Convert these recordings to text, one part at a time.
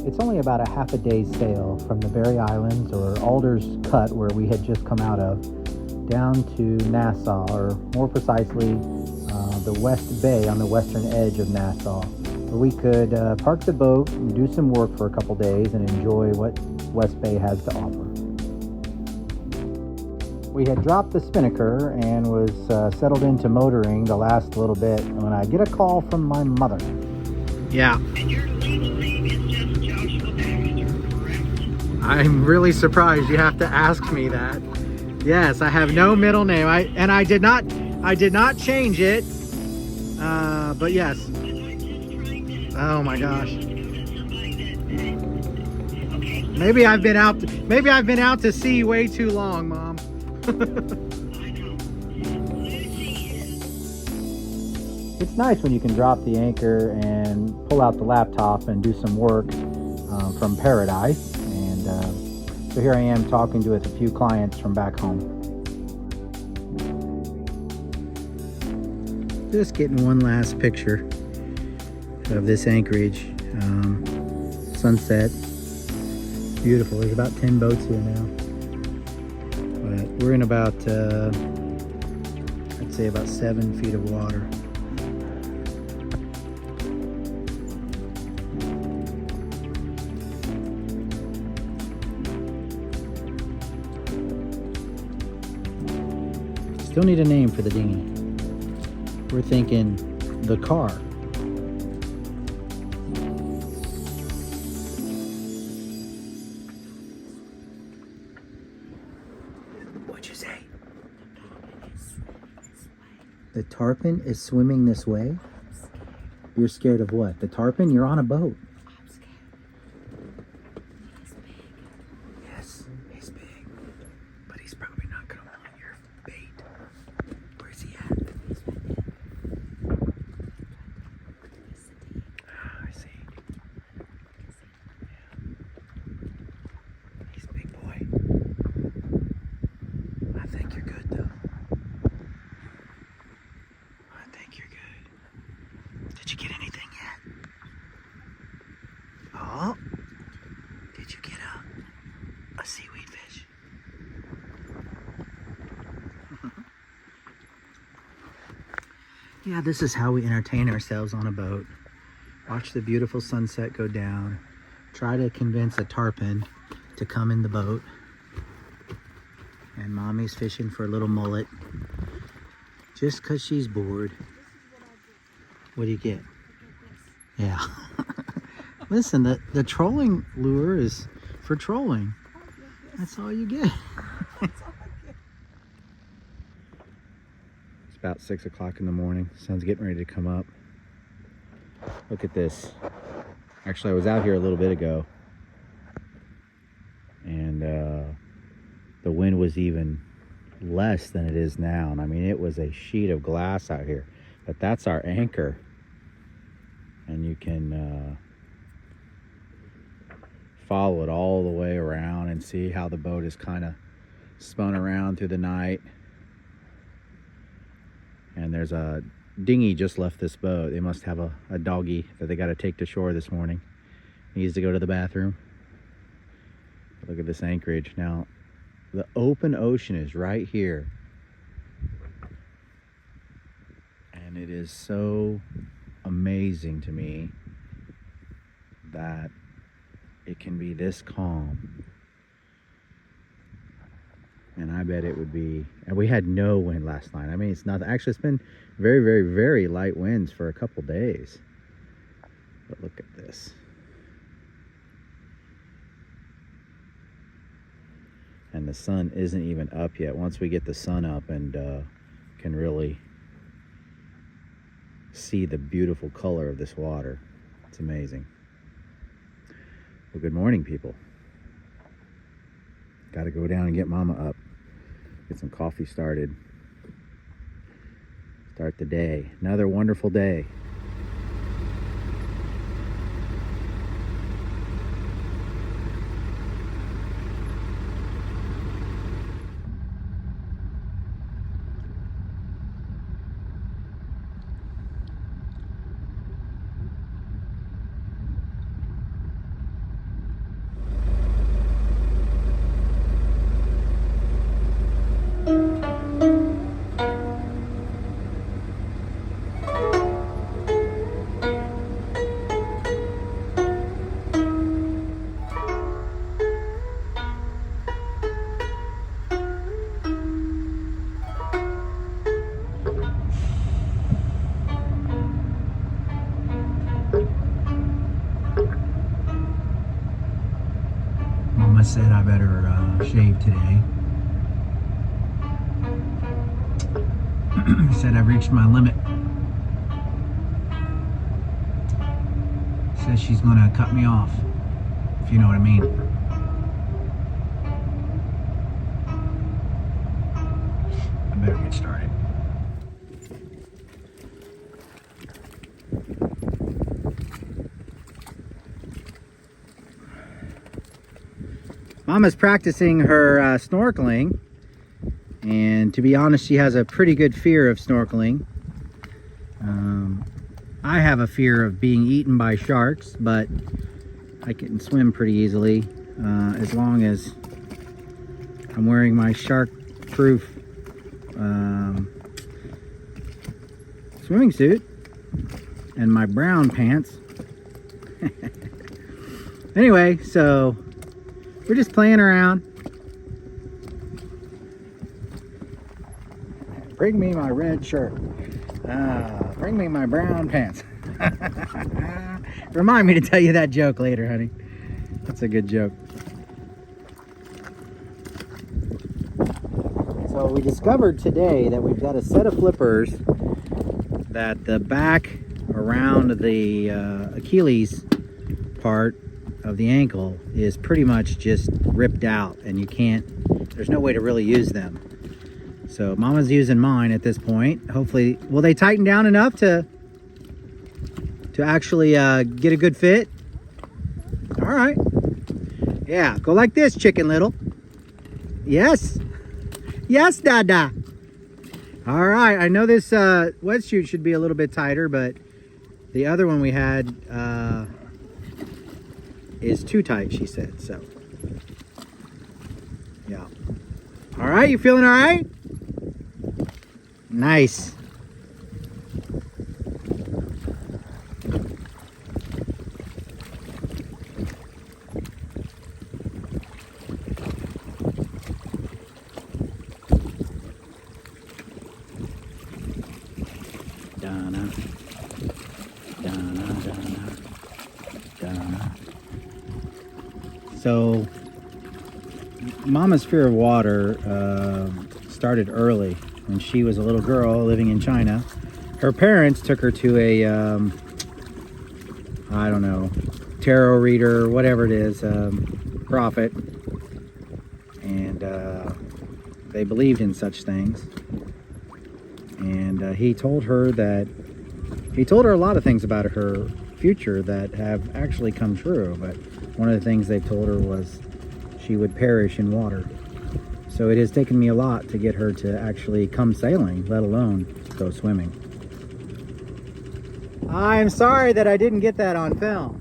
It's only about a half a day's sail from the Berry Islands, or Alders Cut, where we had just come out of, down to Nassau, or more precisely, the West Bay on the western edge of Nassau, where we could park the boat and do some work for a couple days and enjoy what West Bay has to offer. We had dropped the spinnaker and was settled into motoring the last little bit when I get a call from my mother. Yeah. And your legal name is just Joshua Baxter, correct? I'm really surprised you have to ask me that. Yes, I have no middle name. I did not change it. But yes. Oh my gosh. Maybe I've been out to sea way too long, Mom. It's nice when you can drop the anchor and pull out the laptop and do some work from paradise. And so here I am talking to a few clients from back home. Just getting one last picture of this anchorage. Sunset. Beautiful. There's about 10 boats here now. But we're in about, I'd say about 7 feet of water. Still need a name for the dinghy. We're thinking the car. What'd you say? The tarpon is swimming this way? You're scared of what? The tarpon? You're on a boat. I'm scared. He's big. Yes, he's big. But he's probably not going to want your bait. Where's he at? Ah, I see. Yeah. He's a big boy. I think you're good, though. I think you're good. Did you get anything yet? Oh, did you get a seaweed fish? Yeah, this is how we entertain ourselves on a boat. Watch the beautiful sunset go down. Try to convince a tarpon to come in the boat. And Mommy's fishing for a little mullet. Just 'cause she's bored. What do you get? Yeah. Listen, the trolling lure is for trolling. That's all you get. It's about 6 o'clock in the morning. Sun's getting ready to come up. Look at this. Actually, I was out here a little bit ago, and the wind was even less than it is now. And I mean, it was a sheet of glass out here. But that's our anchor. And you can follow it all the way around and see how the boat is kind of spun around through the night. And there's a dinghy just left this boat. They must have a doggy that they got to take to shore this morning. He needs to go to the bathroom. Look at this anchorage. Now, the open ocean is right here. And it is so amazing to me that it can be this calm. And I bet it would be, and we had no wind last night. I mean, it's not, actually it's been very, very, very light winds for a couple days. But look at this. And the sun isn't even up yet. Once we get the sun up and can really see the beautiful color of this water, it's amazing. Well, good morning, people. Got to go down and get Mama up, get some coffee started, start the day. Another wonderful day. better shave today. Said I've reached my limit. Says she's gonna cut me off, if you know what I mean. I better get started. Mama's practicing her snorkeling, and to be honest, she has a pretty good fear of snorkeling. I have a fear of being eaten by sharks, but I can swim pretty easily as long as I'm wearing my shark-proof swimming suit and my brown pants. Anyway, so we're just playing around. Bring me my red shirt. Bring me my brown pants. Remind me to tell you that joke later, honey. That's a good joke. So we discovered today that we've got a set of flippers that the back around the Achilles part of the ankle is pretty much just ripped out, and you can't, there's no way to really use them. So Mama's using mine at this point. Hopefully, will they tighten down enough to actually get a good fit? All right. Yeah, go like this, Chicken Little. Yes. Yes, Dada. All right, I know this wetsuit should be a little bit tighter, but the other one we had is too tight, she said, so. Yeah. All right, you feeling all right? Nice. Donna. Donna, Donna, Donna. So, Mama's fear of water started early. When she was a little girl living in China, her parents took her to a, I don't know, tarot reader, whatever it is, prophet, and they believed in such things. And he told her a lot of things about her future that have actually come true. But one of the things they told her was she would perish in water. So it has taken me a lot to get her to actually come sailing, let alone go swimming. I'm sorry that I didn't get that on film.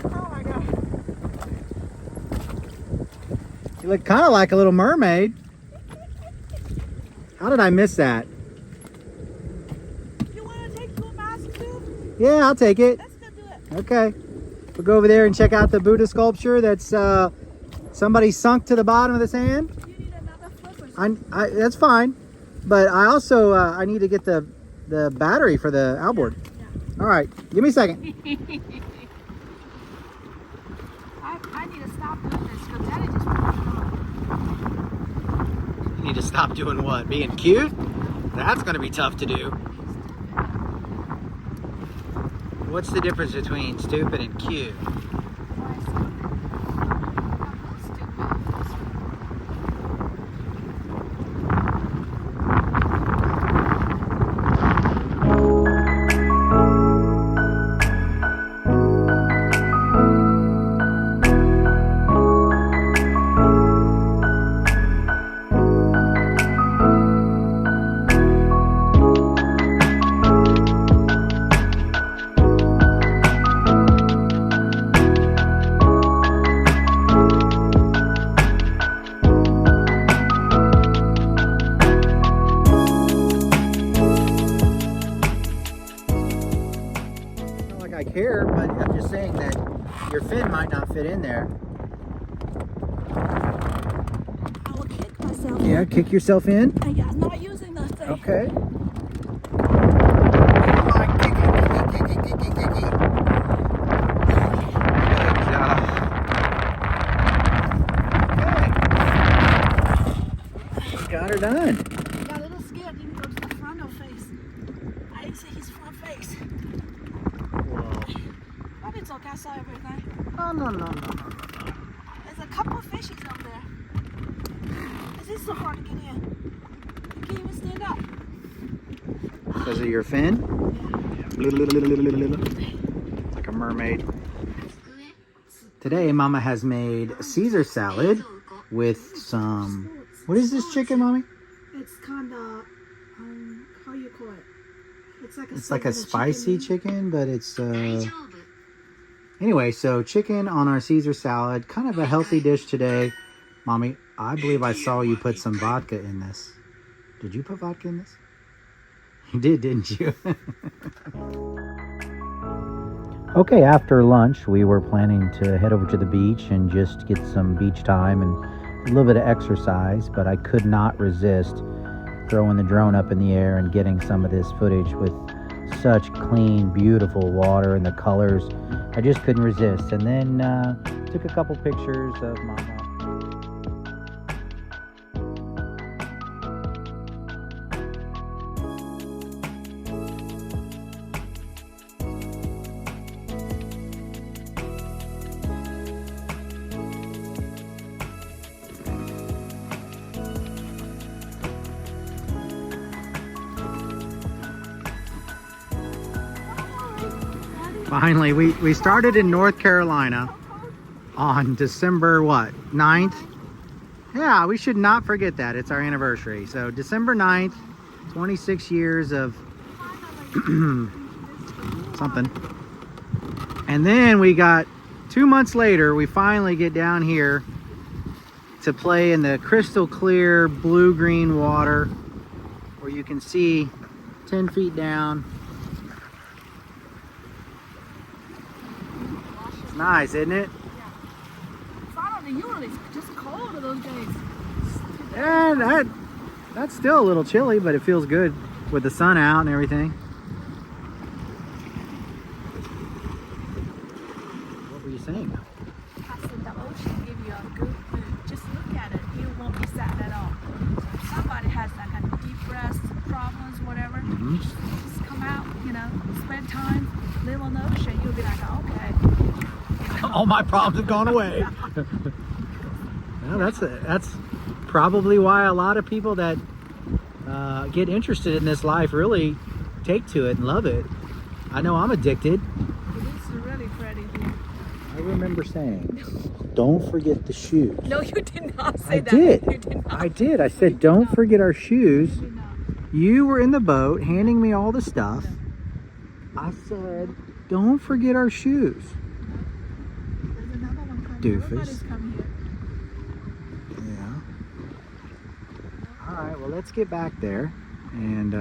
Oh my God. You look kind of like a little mermaid. How did I miss that? You want to take your mask too? Yeah, I'll take it. Let's go do it. Okay. We'll go over there and check out the Buddha sculpture that's somebody sunk to the bottom of the sand. You need another flipper. That's fine, but I also I need to get the battery for the outboard. Yeah. All right, give me a second. I need to stop doing this because Daddy just went off. You need to stop doing what? Being cute? That's going to be tough to do. What's the difference between stupid and cute? Care, but I'm just saying that your fin might not fit in there. I will kick myself. Yeah, kick yourself in. Yeah, I'm not using that thing. Okay. Good job. got her done. I got a little scared. Didn't go to the front or face. I didn't see his front face. Whoa. But it's okay. I saw everything. No, no, no, no, no, no. There's a couple of fishes up there. This is so hard to get in. You can't even stand up. Because of your fin? Like a mermaid. Today, Mama has made Caesar salad with some. What is this chicken, Mommy? It's kind of, how you call it? It's like a spicy chicken, but it's. Anyway, so chicken on our Caesar salad. Kind of a healthy dish today. Mommy, I believe I saw you put some vodka in this. Did you put vodka in this? You did, didn't you? Okay, after lunch, we were planning to head over to the beach and just get some beach time and a little bit of exercise, but I could not resist throwing the drone up in the air and getting some of this footage with such clean, beautiful water and the colors. I just couldn't resist. And then took a couple pictures of Mama. Finally, we started in North Carolina on December what, 9th? Yeah, we should not forget that. It's our anniversary. So December 9th, 26 years of something. And then we got 2 months later, we finally get down here to play in the crystal clear blue-green water where you can see 10 feet down. Nice, isn't it? Yeah. It's not on the unit, it's just cold those days. And that's still a little chilly, but it feels good with the sun out and everything. What were you saying? I said the ocean give you a good food. Just look at it, you won't be sad at all. If somebody has like a deep breath problems, whatever, just come out, spend time, live on the ocean, you'll be like, okay. All my problems have gone away. Well, that's probably why a lot of people that get interested in this life really take to it and love it. I know I'm addicted. It is really pretty here. I remember saying, don't forget the shoes. No, you did not say I that. did. You did not. I did. I said, don't forget our shoes. You did not. You were in the boat handing me all the stuff. I said, don't forget our shoes. There's another one coming. Doofus. Everybody's coming here. Yeah. All right, well, let's get back there and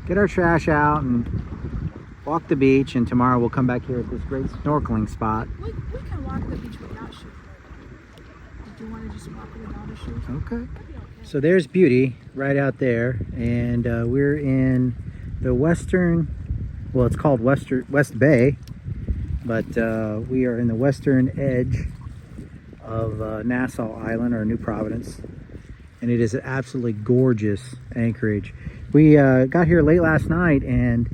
get our trash out and walk the beach. And tomorrow we'll come back here at this great snorkeling spot. We can walk the beach without shoes. Did you want to just walk without the shoes? Okay. So there's Beauty right out there. And we're in the western, well, it's called West Bay. But we are in the western edge of Nassau Island, or New Providence. And it is an absolutely gorgeous anchorage. We got here late last night and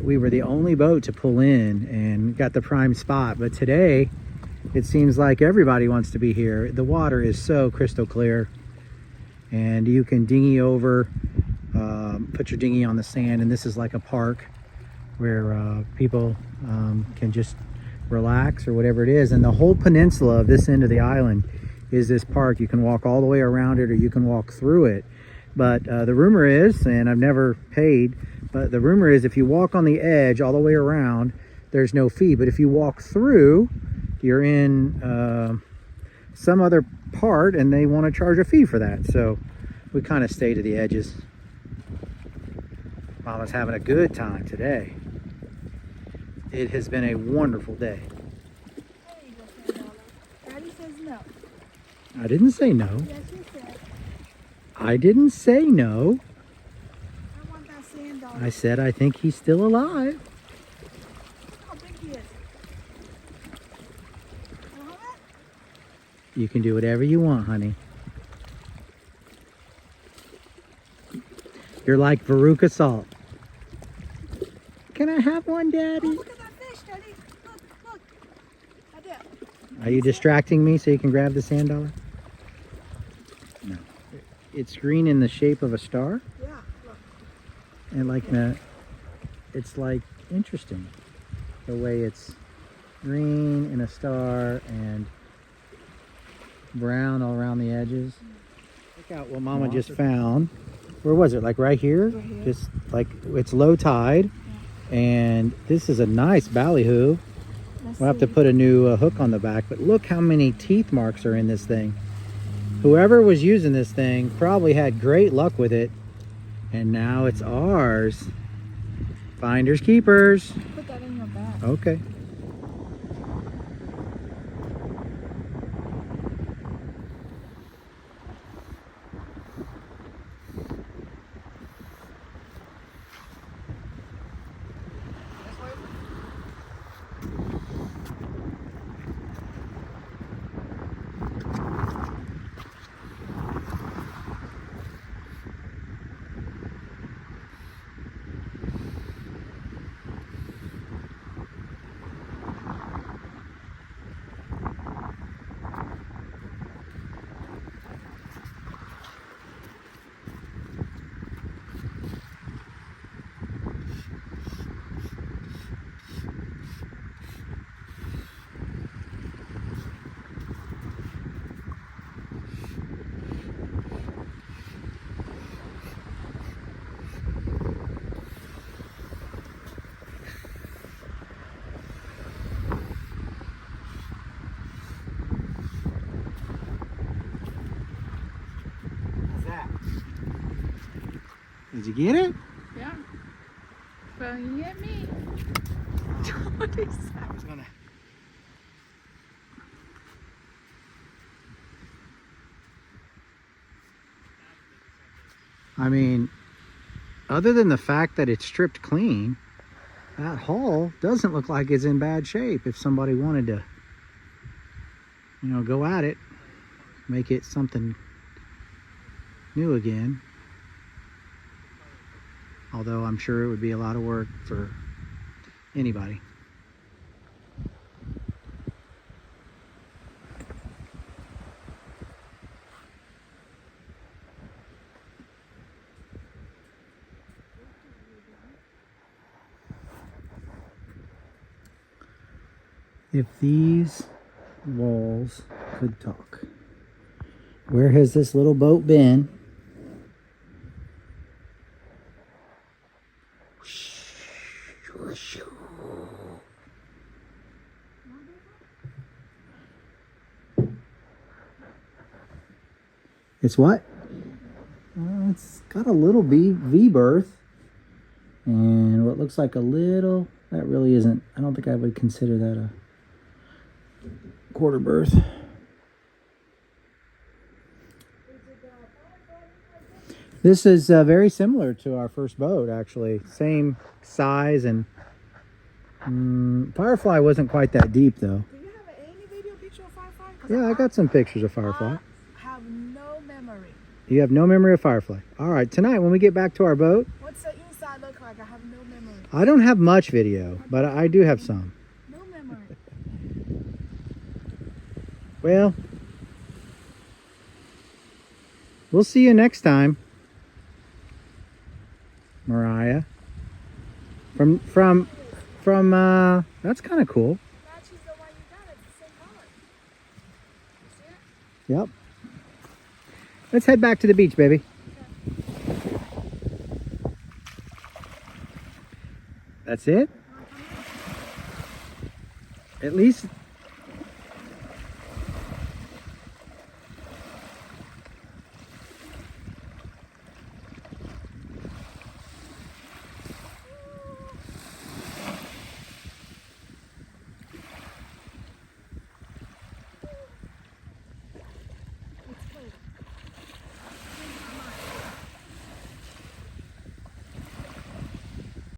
we were the only boat to pull in and got the prime spot. But today, it seems like everybody wants to be here. The water is so crystal clear. And you can dinghy over, put your dinghy on the sand. And this is like a park where people can just relax or whatever it is. And the whole peninsula of this end of the island is this park. You can walk all the way around it or you can walk through it. But the rumor is, and I've never paid, but the rumor is if you walk on the edge all the way around, there's no fee. But if you walk through, you're in some other part and they want to charge a fee for that. So we kind of stay to the edges. Mama's having a good time today. It has been a wonderful day. There you go, $10. Daddy says no. I didn't say no. Yes, you said. I didn't say no. I want that sand dollar. I said I think he's still alive. How big he is? You want that? You can do whatever you want, honey. You're like Veruca Salt. Can I have one, Daddy? Oh, look at that fish, Daddy. Look, look. Right there. Are you distracting me so you can grab the sand dollar? No. It's green in the shape of a star. Yeah, look. And like it's like interesting the way it's green in a star and brown all around the edges. Look out what Mama just found. Where was it? Like right here? Right here. Just like it's low tide. And this is a nice ballyhoo. We'll have to put a new hook on the back, but look how many teeth marks are in this thing. Whoever was using this thing probably had great luck with it, and now it's ours. Finders keepers. Put that in your bag. Okay. Did you get it? Yeah. Well, you get me. What is that? I was gonna. I mean, other than the fact that it's stripped clean, that hull doesn't look like it's in bad shape. If somebody wanted to, you know, go at it, make it something new again. Although I'm sure it would be a lot of work for anybody. If these walls could talk, where has this little boat been? It's what? It's got a little V berth and what looks like a little, that really isn't, I don't think I would consider that a quarter berth. This is very similar to our first boat, actually. Same size, and Firefly wasn't quite that deep, though. Do you have any video picture of Firefly? Yeah, I got some pictures of Firefly. I have no memory. You have no memory of Firefly. All right, tonight when we get back to our boat, What's the inside look like? I have no memory. I don't have much video, but I do have some. No memory. Well, we'll see you next time, Mariah. From that's kind of cool. Matches the one you got. It's the same color. You see it? Yep. Let's head back to the beach, baby. That's it? At least